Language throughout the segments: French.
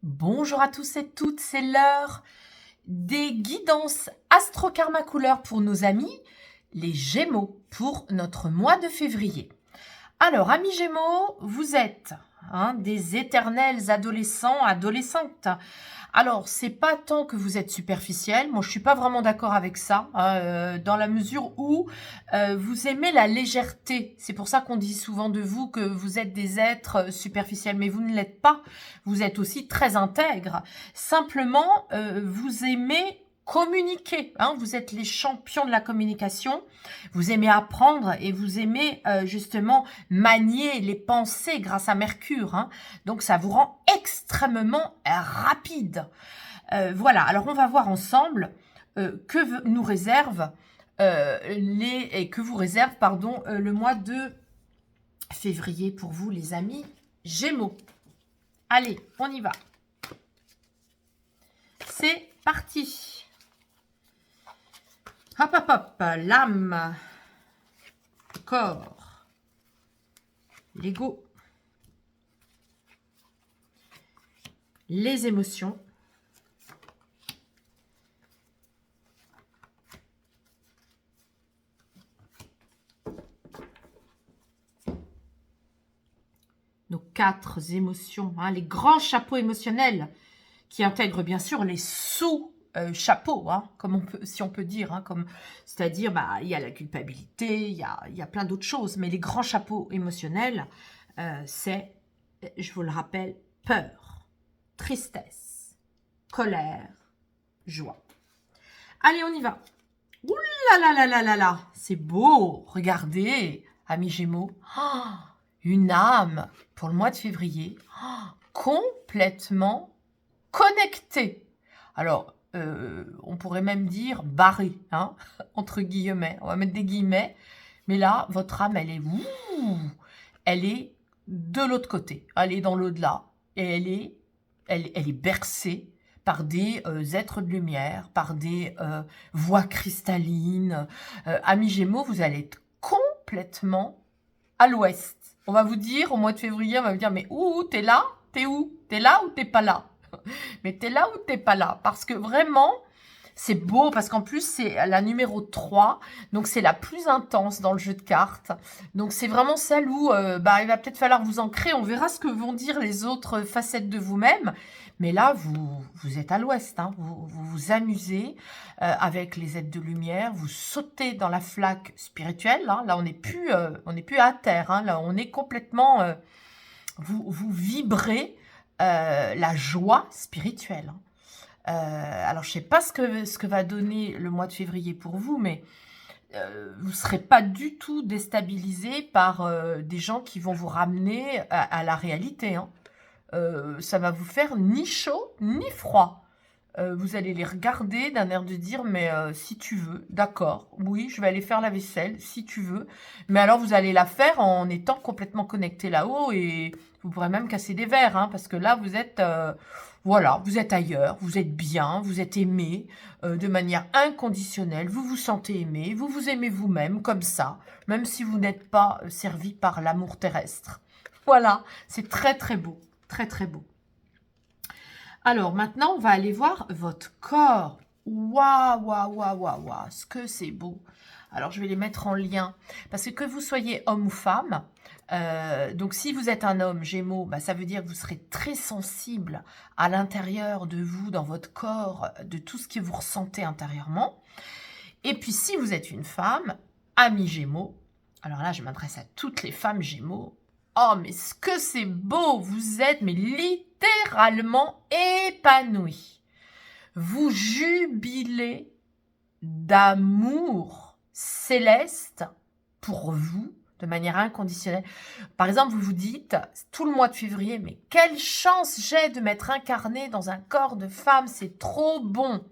Bonjour à tous et toutes, c'est l'heure des guidances Astro-Karma Couleur pour nos amis, les Gémeaux, pour notre mois de février. Alors, amis Gémeaux, vous êtes des éternels adolescents, adolescentes. Alors, c'est pas tant que vous êtes superficiel, moi je suis pas vraiment d'accord avec ça, dans la mesure où vous aimez la légèreté. C'est pour ça qu'on dit souvent de vous que vous êtes des êtres superficiels, mais vous ne l'êtes pas. Vous êtes aussi très intègres. Simplement, vous aimez communiquer. Vous êtes les champions de la communication. Vous aimez apprendre et vous aimez justement manier les pensées grâce à Mercure. Donc, ça vous rend extrêmement rapide. Voilà, alors on va voir ensemble que nous réserve le mois de février pour vous, les amis Gémeaux. Allez, on y va. C'est parti. Hop, hop, hop. L'âme, le corps, l'ego, les émotions, nos 4 émotions, les grands chapeaux émotionnels qui intègrent bien sûr les sous-chapeaux, si on peut dire, c'est-à-dire il y a la culpabilité, il y a plein d'autres choses, mais les grands chapeaux émotionnels, c'est, je vous le rappelle, peur, tristesse, colère, joie. Allez, on y va. Ouh là là là là là là, c'est beau, regardez, amis Gémeaux, une âme pour le mois de février, complètement connectée. Alors, on pourrait même dire barrée, entre guillemets. On va mettre des guillemets. Mais là, votre âme, elle est de l'autre côté. Elle est dans l'au-delà. Et elle est bercée par des êtres de lumière, par des voix cristallines. Amis Gémeaux, vous allez être complètement à l'ouest. On va vous dire, au mois de février, on va vous dire, mais où t'es là? T'es où? T'es là ou t'es pas là? Mais t'es là ou t'es pas là? Parce que vraiment, c'est beau, parce qu'en plus, c'est la numéro 3, donc c'est la plus intense dans le jeu de cartes. Donc c'est vraiment celle où il va peut-être falloir vous ancrer, on verra ce que vont dire les autres facettes de vous-même. Mais là, vous êtes à l'ouest, vous vous amusez avec les êtres de lumière, vous sautez dans la flaque spirituelle. Là, on n'est plus à terre, là, on est complètement... vous vibrez la joie spirituelle. Alors, je ne sais pas ce que va donner le mois de février pour vous, mais vous ne serez pas du tout déstabilisé par des gens qui vont vous ramener à la réalité. Ça va vous faire ni chaud ni froid. Vous allez les regarder d'un air de dire, mais si tu veux, d'accord, oui, je vais aller faire la vaisselle, si tu veux. Mais alors, vous allez la faire en étant complètement connecté là-haut et vous pourrez même casser des verres, parce que là, vous êtes, vous êtes ailleurs, vous êtes bien, vous êtes aimé de manière inconditionnelle, vous vous sentez aimé, vous vous aimez vous-même comme ça, même si vous n'êtes pas servi par l'amour terrestre. Voilà, c'est très, très beau, très, très beau. Alors, maintenant, on va aller voir votre corps. Waouh, waouh, waouh, waouh, waouh, ce que c'est beau. Alors, je vais les mettre en lien. Parce que vous soyez homme ou femme, donc si vous êtes un homme Gémeaux, ça veut dire que vous serez très sensible à l'intérieur de vous, dans votre corps, de tout ce que vous ressentez intérieurement. Et puis, si vous êtes une femme, ami Gémeaux, alors là, je m'adresse à toutes les femmes Gémeaux. Oh, mais ce que c'est beau, vous êtes mais littéralement épanouie. Vous jubilez d'amour céleste pour vous de manière inconditionnelle. Par exemple, vous vous dites, tout le mois de février, mais quelle chance j'ai de m'être incarnée dans un corps de femme, c'est trop bon.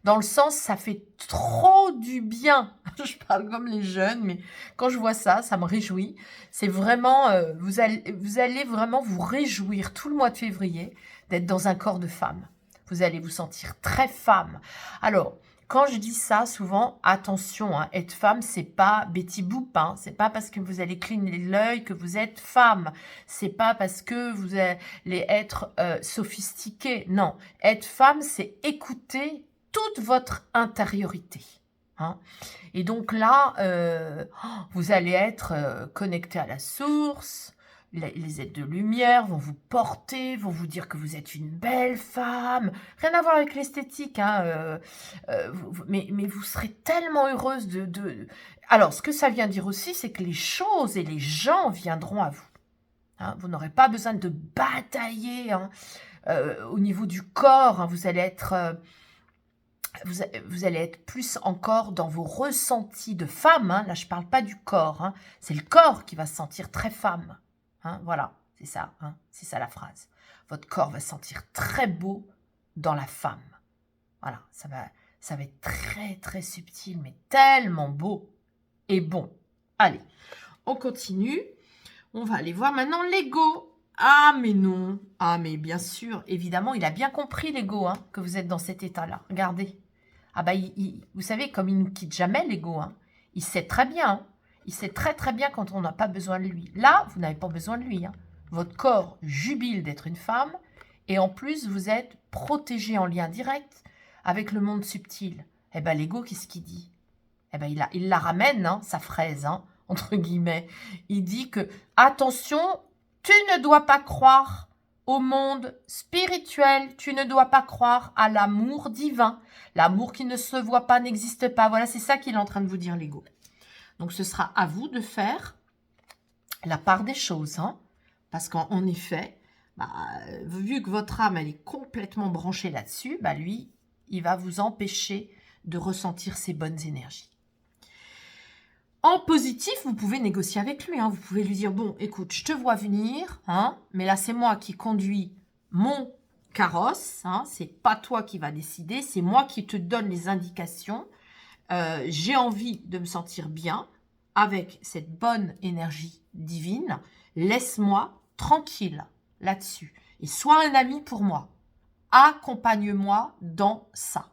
Dans le sens, ça fait trop du bien. Je parle comme les jeunes, mais quand je vois ça, ça me réjouit. C'est vraiment, vous allez vraiment vous réjouir tout le mois de février d'être dans un corps de femme. Vous allez vous sentir très femme. Alors, Quand je dis ça, souvent, attention, hein, être femme, c'est pas Betty Boop, hein, c'est pas parce que vous allez cligner l'œil que vous êtes femme, c'est pas parce que vous allez être sophistiquée, non. Être femme, c'est écouter toute votre intériorité. Hein. Et donc là, vous allez être connecté à la source, les êtres de lumière vont vous porter, vont vous dire que vous êtes une belle femme. Rien à voir avec l'esthétique, hein, mais vous serez tellement heureuse de... Alors, ce que ça vient dire aussi, c'est que les choses et les gens viendront à vous. Hein, vous n'aurez pas besoin de batailler hein, au niveau du corps. Hein, vous allez être... Vous allez être plus encore dans vos ressentis de femme. Hein. Là, je ne parle pas du corps. Hein. C'est le corps qui va se sentir très femme. Hein, voilà, c'est ça. Hein. C'est ça la phrase. Votre corps va se sentir très beau dans la femme. Voilà, ça va être très, très subtil, mais tellement beau et bon. Allez, on continue. On va aller voir maintenant l'ego. Ah, mais non. Ah, mais bien sûr, évidemment, il a bien compris, l'ego, hein, que vous êtes dans cet état-là. Regardez. Ah bah, vous savez, comme il ne nous quitte jamais, l'ego, hein, il sait très bien. Hein, il sait très, très bien quand on n'a pas besoin de lui. Là, vous n'avez pas besoin de lui. Hein. Votre corps jubile d'être une femme. Et en plus, vous êtes protégé en lien direct avec le monde subtil. Eh bien, l'ego, qu'est-ce qu'il dit? Eh bien, il la ramène, hein, sa fraise, hein, entre guillemets. Il dit que, attention, tu ne dois pas croire au monde spirituel, tu ne dois pas croire à l'amour divin. L'amour qui ne se voit pas n'existe pas. Voilà, c'est ça qu'il est en train de vous dire, l'ego. Donc, ce sera à vous de faire la part des choses. Hein, parce qu'en effet, bah, vu que votre âme, elle est complètement branchée là-dessus, bah, lui, il va vous empêcher de ressentir ces bonnes énergies. En positif, vous pouvez négocier avec lui. Hein. Vous pouvez lui dire, bon, écoute, je te vois venir, hein, mais là, c'est moi qui conduis mon carrosse. Hein, c'est pas toi qui va décider, c'est moi qui te donne les indications. J'ai envie de me sentir bien avec cette bonne énergie divine. Laisse-moi tranquille là-dessus. Et sois un ami pour moi. Accompagne-moi dans ça.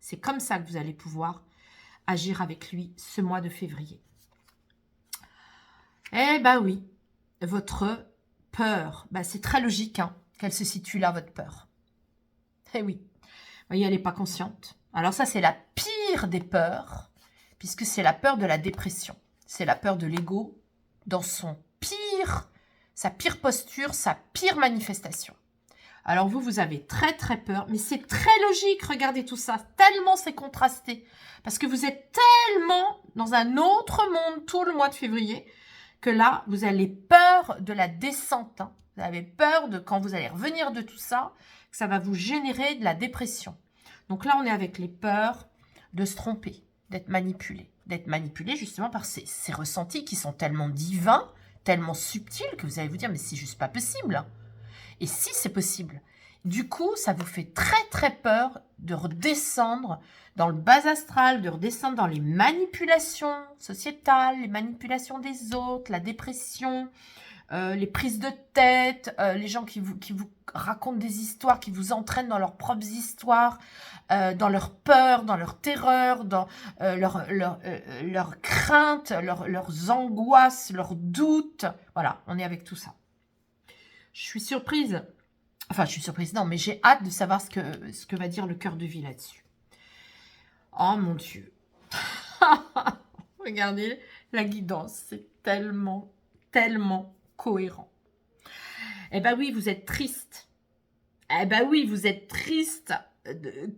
C'est comme ça que vous allez pouvoir agir avec lui ce mois de février. Eh ben oui, votre peur, ben c'est très logique hein, qu'elle se situe là, votre peur. Eh oui, vous voyez, elle n'est pas consciente. Alors ça, c'est la pire des peurs, puisque c'est la peur de la dépression. C'est la peur de l'ego dans sa pire posture, sa pire manifestation. Alors vous avez très très peur, mais c'est très logique, regardez tout ça, tellement c'est contrasté. Parce que vous êtes tellement dans un autre monde tout le mois de février, que là, vous avez peur de la descente. Hein. Vous avez peur de quand vous allez revenir de tout ça, que ça va vous générer de la dépression. Donc là, on est avec les peurs de se tromper, d'être manipulé justement par ces ressentis qui sont tellement divins, tellement subtils, que vous allez vous dire, mais c'est juste pas possible. Et si c'est possible, du coup, ça vous fait très très peur de redescendre dans le bas astral, de redescendre dans les manipulations sociétales, les manipulations des autres, la dépression, les prises de tête, les gens qui vous racontent des histoires, qui vous entraînent dans leurs propres histoires, dans leur peur, dans leur terreur, dans leurs craintes, leurs angoisses, leurs doutes. Voilà, on est avec tout ça. Je suis surprise. Enfin, je suis surprise, non, mais j'ai hâte de savoir ce que va dire le cœur de vie là-dessus. Oh mon Dieu. Regardez, la guidance, c'est tellement, tellement cohérent. Eh ben oui, vous êtes triste. Eh ben oui, vous êtes triste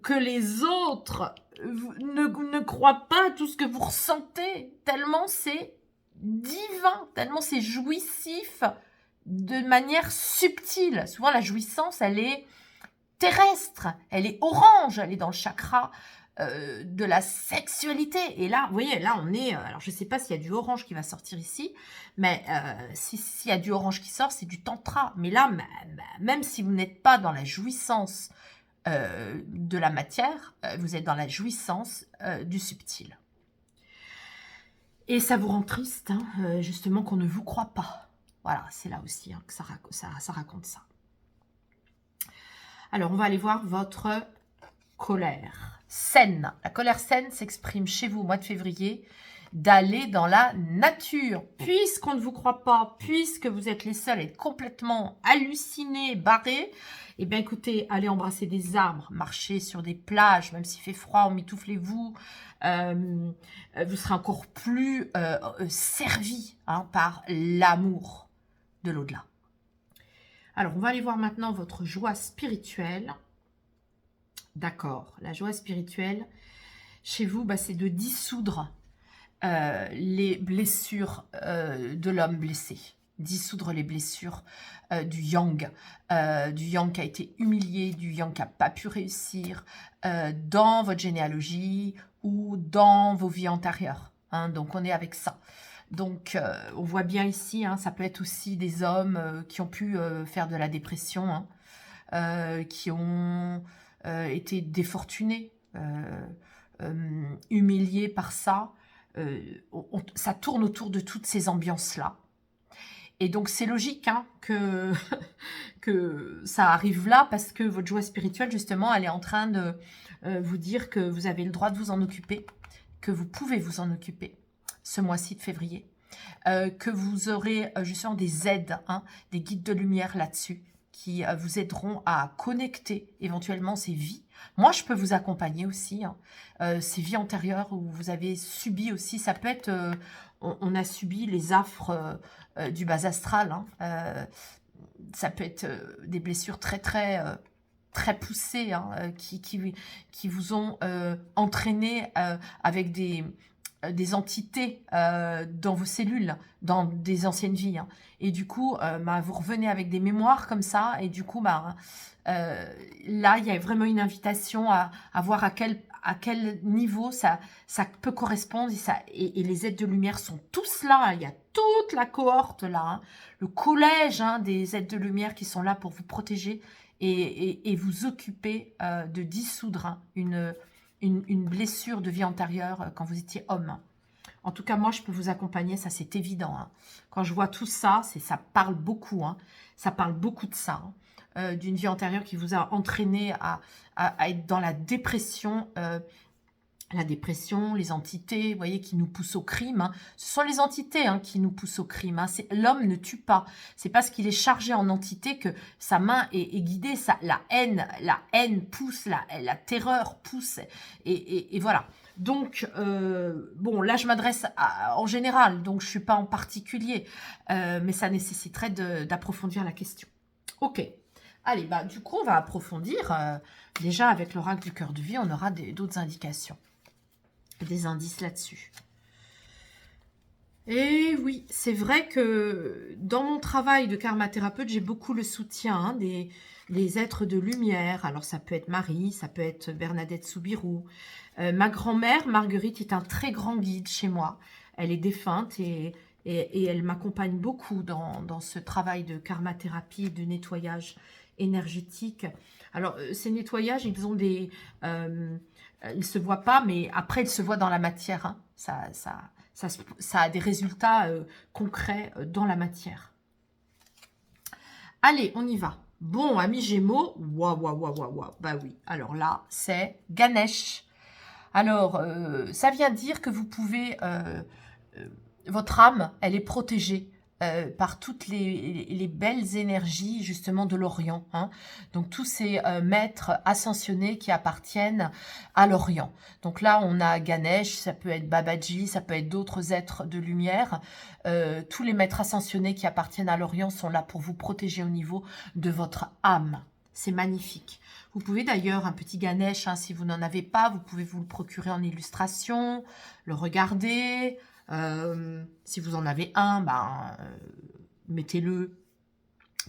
que les autres ne croient pas à tout ce que vous ressentez. Tellement c'est divin, tellement c'est jouissif de manière subtile. Souvent, la jouissance, elle est terrestre, elle est orange, elle est dans le chakra de la sexualité. Et là, vous voyez, là, on est... alors, je ne sais pas s'il y a du orange qui va sortir ici, mais s'il y a du orange qui sort, c'est du tantra. Mais là, même si vous n'êtes pas dans la jouissance de la matière, vous êtes dans la jouissance du subtil. Et ça vous rend triste, hein, justement, qu'on ne vous croit pas. Voilà, c'est là aussi hein, que ça raconte ça. Alors, on va aller voir votre colère. saine. La colère saine s'exprime chez vous au mois de février, d'aller dans la nature. Puisqu'on ne vous croit pas, puisque vous êtes les seuls à être complètement hallucinés, barrés, eh bien écoutez, allez embrasser des arbres, marchez sur des plages, même s'il fait froid, mitouflez-vous. Vous serez encore plus servi par l'amour de l'au-delà. Alors, on va aller voir maintenant votre joie spirituelle. D'accord, la joie spirituelle, chez vous, c'est de dissoudre les blessures de l'homme blessé. Dissoudre les blessures du yang qui a été humilié, du yang qui n'a pas pu réussir dans votre généalogie ou dans vos vies antérieures. Donc, on est avec ça. Donc, on voit bien ici, ça peut être aussi des hommes qui ont pu faire de la dépression, qui ont été défortunés, humiliés par ça. Ça tourne autour de toutes ces ambiances-là. Et donc, c'est logique que ça arrive là parce que votre joie spirituelle, justement, elle est en train de vous dire que vous avez le droit de vous en occuper, que vous pouvez vous en occuper ce mois-ci de février, que vous aurez justement des aides, des guides de lumière là-dessus qui vous aideront à connecter éventuellement ces vies. Moi, je peux vous accompagner aussi, ces vies antérieures où vous avez subi aussi, ça peut être, on a subi les affres du bas astral, ça peut être des blessures très poussées, qui vous ont entraîné avec des entités dans vos cellules, dans des anciennes vies. Et du coup, vous revenez avec des mémoires comme ça. Et du coup, là, il y a vraiment une invitation à voir à quel niveau ça peut correspondre. Et les aides de lumière sont tous là. Il y a toute la cohorte là. Le collège des aides de lumière qui sont là pour vous protéger et vous occuper de dissoudre une blessure de vie antérieure quand vous étiez homme. En tout cas, moi, je peux vous accompagner, ça c'est évident. Quand je vois tout ça, ça parle beaucoup. Ça parle beaucoup de ça. D'une vie antérieure qui vous a entraîné à être dans la dépression. La dépression, les entités, vous voyez, qui nous poussent au crime. Ce sont les entités qui nous poussent au crime. L'homme ne tue pas. C'est parce qu'il est chargé en entité que sa main est guidée. La haine pousse, la terreur pousse. Et voilà. Donc, bon, là, je m'adresse en général, donc je ne suis pas en particulier. Mais ça nécessiterait d'approfondir la question. Ok. Allez, du coup, on va approfondir. Déjà, avec l'oracle du cœur de vie, on aura d'autres indications. Des indices là-dessus. Et oui, c'est vrai que dans mon travail de karmathérapeute, j'ai beaucoup le soutien des êtres de lumière. Alors, ça peut être Marie, ça peut être Bernadette Soubirous. Ma grand-mère, Marguerite, est un très grand guide chez moi. Elle est défunte et elle m'accompagne beaucoup dans ce travail de karmathérapie, de nettoyage énergétique. Alors, ces nettoyages, ils ont des... ils ne se voient pas, mais après, ils se voient dans la matière. Ça a des résultats concrets dans la matière. Allez, on y va. Bon, amis Gémeaux, waouh. Bah oui, alors là, c'est Ganesh. Alors, ça vient dire que vous pouvez... votre âme, elle est protégée par toutes les belles énergies justement de l'Orient. Donc tous ces maîtres ascensionnés qui appartiennent à l'Orient. Donc là on a Ganesh, ça peut être Babaji, ça peut être d'autres êtres de lumière. Tous les maîtres ascensionnés qui appartiennent à l'Orient sont là pour vous protéger au niveau de votre âme. C'est magnifique. Vous pouvez d'ailleurs, un petit Ganesh, si vous n'en avez pas, vous pouvez vous le procurer en illustration, le regarder. Si vous en avez un, mettez-le,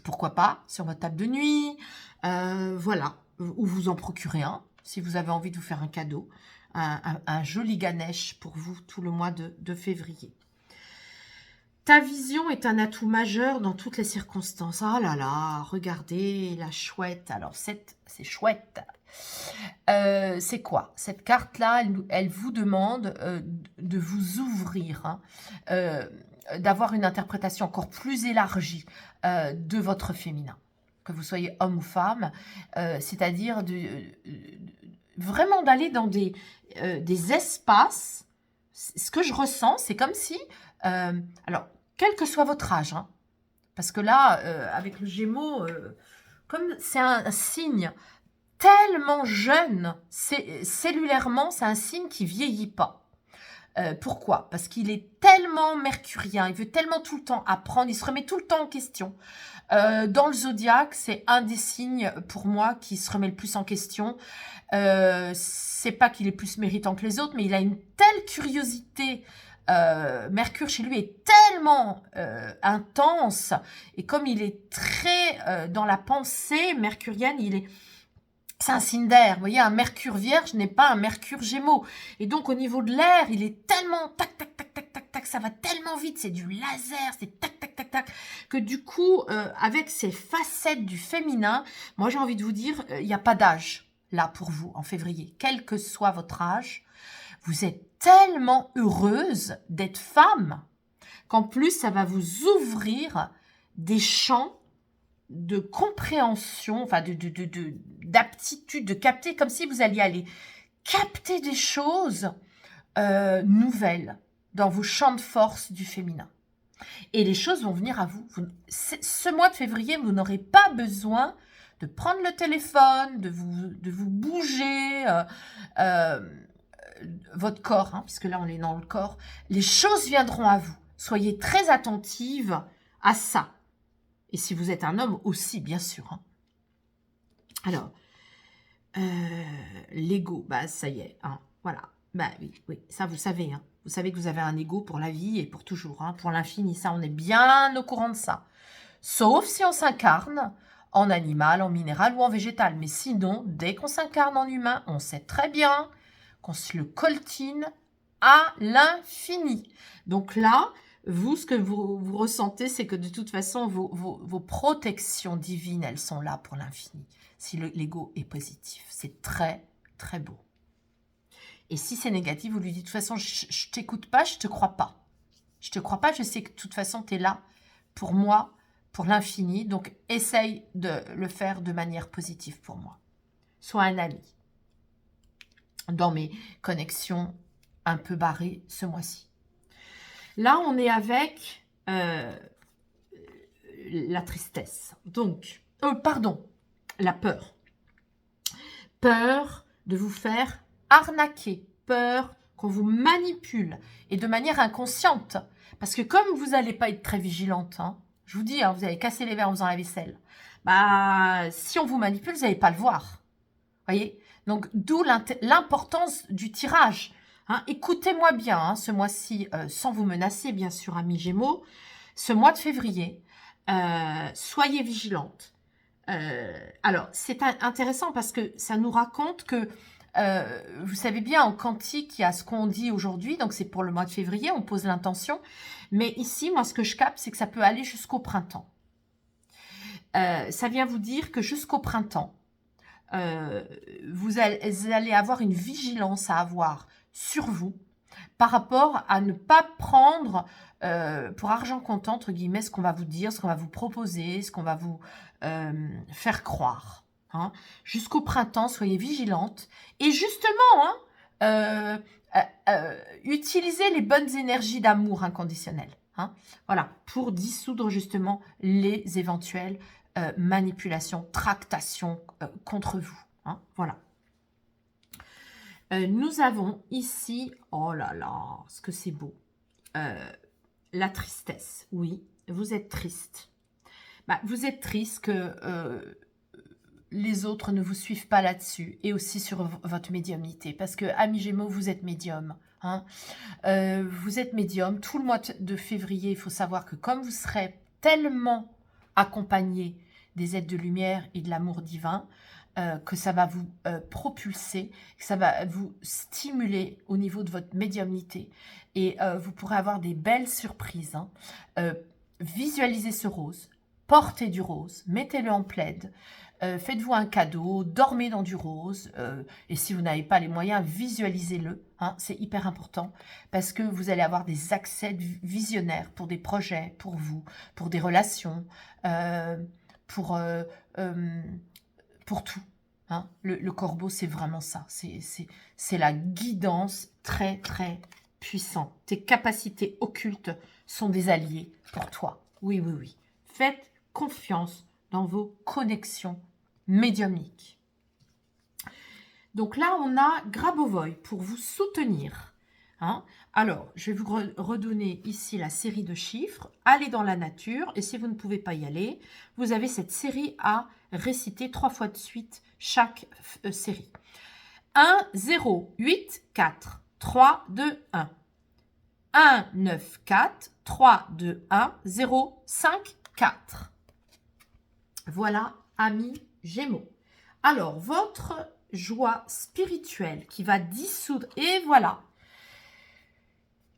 pourquoi pas, sur votre table de nuit, voilà, ou vous en procurez un, si vous avez envie de vous faire un cadeau, un joli Ganesh pour vous tout le mois de février. Ta vision est un atout majeur dans toutes les circonstances. Ah là là, regardez la chouette. Alors, c'est chouette. C'est quoi? Cette carte-là, elle vous demande de vous ouvrir, d'avoir une interprétation encore plus élargie de votre féminin, que vous soyez homme ou femme, c'est-à-dire vraiment d'aller dans des espaces. Ce que je ressens, c'est comme si, alors, quel que soit votre âge, hein, parce que là, avec le Gémeaux, comme c'est un signe tellement jeune, cellulairement, c'est un signe qui vieillit pas. Pourquoi? Parce qu'il est tellement mercurien, il veut tellement tout le temps apprendre, il se remet tout le temps en question. Dans le zodiaque, c'est un des signes pour moi qui se remet le plus en question. C'est pas qu'il est plus méritant que les autres, mais il a une telle curiosité. Mercure chez lui est tellement intense, et comme il est très dans la pensée mercurienne, c'est un signe d'air. Vous voyez, un Mercure vierge n'est pas un Mercure gémeaux. Et donc, au niveau de l'air, il est tellement tac, tac, tac, tac, tac, tac, ça va tellement vite, c'est du laser, c'est tac, tac, tac, tac, que du coup, avec ces facettes du féminin, moi, j'ai envie de vous dire, il n'y a pas d'âge, là, pour vous, en février. Quel que soit votre âge, vous êtes tellement heureuse d'être femme, qu'en plus, ça va vous ouvrir des champs de compréhension, enfin d'aptitude, de capter, comme si vous alliez aller capter des choses nouvelles dans vos champs de force du féminin. Et les choses vont venir à vous. Ce mois de février, vous n'aurez pas besoin de prendre le téléphone, de vous bouger votre corps, hein, puisque là on est dans le corps. Les choses viendront à vous. Soyez très attentive à ça. Et si vous êtes un homme aussi, bien sûr. Hein. Alors, l'ego, bah ça y est, hein, voilà. Bah oui, ça vous savez. Hein. Vous savez que vous avez un ego pour la vie et pour toujours, hein, pour l'infini. Ça, on est bien au courant de ça. Sauf si on s'incarne en animal, en minéral ou en végétal. Mais sinon, dès qu'on s'incarne en humain, on sait très bien qu'on se le coltine à l'infini. Donc là, vous, ce que vous ressentez, c'est que de toute façon, vos protections divines, elles sont là pour l'infini. Si l'ego est positif, c'est très, très beau. Et si c'est négatif, vous lui dites, de toute façon, je t'écoute pas, je te crois pas. Je te crois pas, je sais que de toute façon, tu es là pour moi, pour l'infini. Donc, essaye de le faire de manière positive pour moi. Sois un ami. Dans mes connexions un peu barrées ce mois-ci. Là, on est avec la tristesse. Donc, la peur. Peur de vous faire arnaquer. Peur qu'on vous manipule. Et de manière inconsciente. Parce que comme vous n'allez pas être très vigilante, hein, je vous dis, hein, vous allez casser les verres en faisant la vaisselle. Bah, si on vous manipule, vous n'allez pas le voir. Voyez? Donc, d'où l'importance du tirage. Hein, écoutez-moi bien, hein, ce mois-ci, sans vous menacer, bien sûr, amis Gémeaux, ce mois de février, soyez vigilantes. Alors, c'est intéressant parce que ça nous raconte que, vous savez bien, en quantique, il y a ce qu'on dit aujourd'hui, donc c'est pour le mois de février, on pose l'intention, mais ici, moi, ce que je capte, c'est que ça peut aller jusqu'au printemps. Ça vient vous dire que jusqu'au printemps, vous allez avoir une vigilance à avoir sur vous par rapport à ne pas prendre pour argent comptant, entre guillemets, ce qu'on va vous dire, ce qu'on va vous proposer, ce qu'on va vous faire croire. Hein. Jusqu'au printemps, soyez vigilantes. Et justement, hein, utilisez les bonnes énergies d'amour inconditionnel. Hein, voilà, pour dissoudre justement les éventuelles manipulations, tractations contre vous. Hein, voilà. Nous avons ici, oh là là, ce que c'est beau, la tristesse. Oui, vous êtes triste. Bah, vous êtes triste que les autres ne vous suivent pas là-dessus et aussi sur votre médiumnité. Parce que, amis Gémeaux, vous êtes médium. Hein. Vous êtes médium. Tout le mois de février, il faut savoir que comme vous serez tellement accompagné des êtres de lumière et de l'amour divin, que ça va vous propulser, que ça va vous stimuler au niveau de votre médiumnité. Et vous pourrez avoir des belles surprises. Hein. Visualisez ce rose, portez du rose, mettez-le en plaid, faites-vous un cadeau, dormez dans du rose. Et si vous n'avez pas les moyens, visualisez-le. Hein, c'est hyper important parce que vous allez avoir des accès visionnaires pour des projets, pour vous, pour des relations, pour tout. Hein. Le corbeau, c'est vraiment ça. C'est la guidance très, très puissante. Tes capacités occultes sont des alliés pour toi. Oui, oui, oui. Faites confiance dans vos connexions médiumniques. Donc là, on a Grabovoi pour vous soutenir. Hein. Alors, je vais vous redonner ici la série de chiffres. Allez dans la nature. Et si vous ne pouvez pas y aller, vous avez cette série à réciter 3 fois de suite chaque série. 1, 0, 8, 4, 3, 2, 1. 1, 9, 4, 3, 2, 1, 0, 5, 4. Voilà, amis Gémeaux. Alors, votre joie spirituelle qui va dissoudre, et voilà,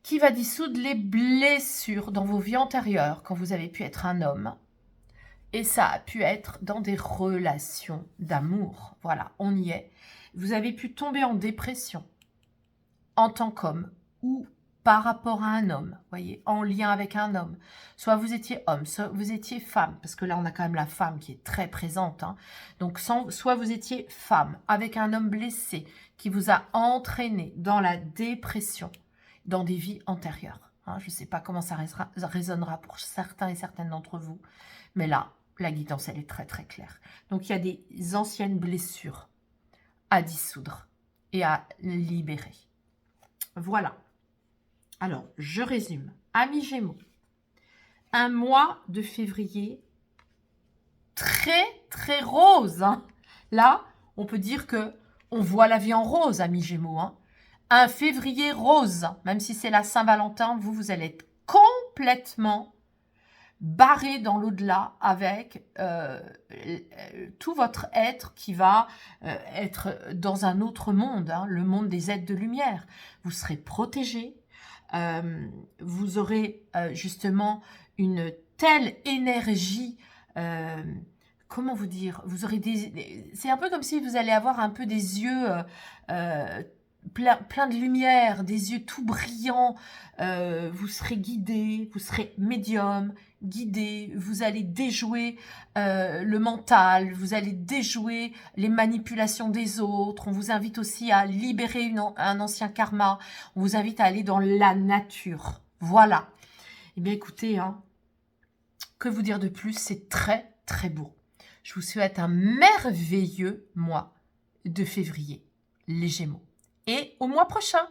qui va dissoudre les blessures dans vos vies antérieures quand vous avez pu être un homme. Et ça a pu être dans des relations d'amour. Voilà, on y est. Vous avez pu tomber en dépression en tant qu'homme ou par rapport à un homme, voyez, en lien avec un homme. Soit vous étiez homme, soit vous étiez femme, parce que là, on a quand même la femme qui est très présente. Hein. Donc, soit vous étiez femme avec un homme blessé qui vous a entraîné dans la dépression, dans des vies antérieures. Hein. Je ne sais pas comment ça résonnera pour certains et certaines d'entre vous, mais là, la guidance, elle est très, très claire. Donc, il y a des anciennes blessures à dissoudre et à libérer. Voilà. Alors, je résume. Amis Gémeaux, un mois de février très, très rose. Hein. Là, on peut dire que on voit la vie en rose, amis Gémeaux. Hein. Un février rose, même si c'est la Saint-Valentin, vous allez être complètement barré dans l'au-delà avec tout votre être qui va être dans un autre monde, hein, le monde des êtres de lumière. Vous serez protégé. Vous aurez justement une telle énergie, comment vous dire, vous aurez c'est un peu comme si vous allez avoir un peu des yeux plein de lumière, des yeux tout brillants, vous serez guidé, vous serez médium, guidé, vous allez déjouer le mental, vous allez déjouer les manipulations des autres, on vous invite aussi à libérer un ancien karma, on vous invite à aller dans la nature, voilà. Eh bien écoutez, hein, que vous dire de plus, c'est très très beau. Je vous souhaite un merveilleux mois de février, les Gémeaux. Et au mois prochain.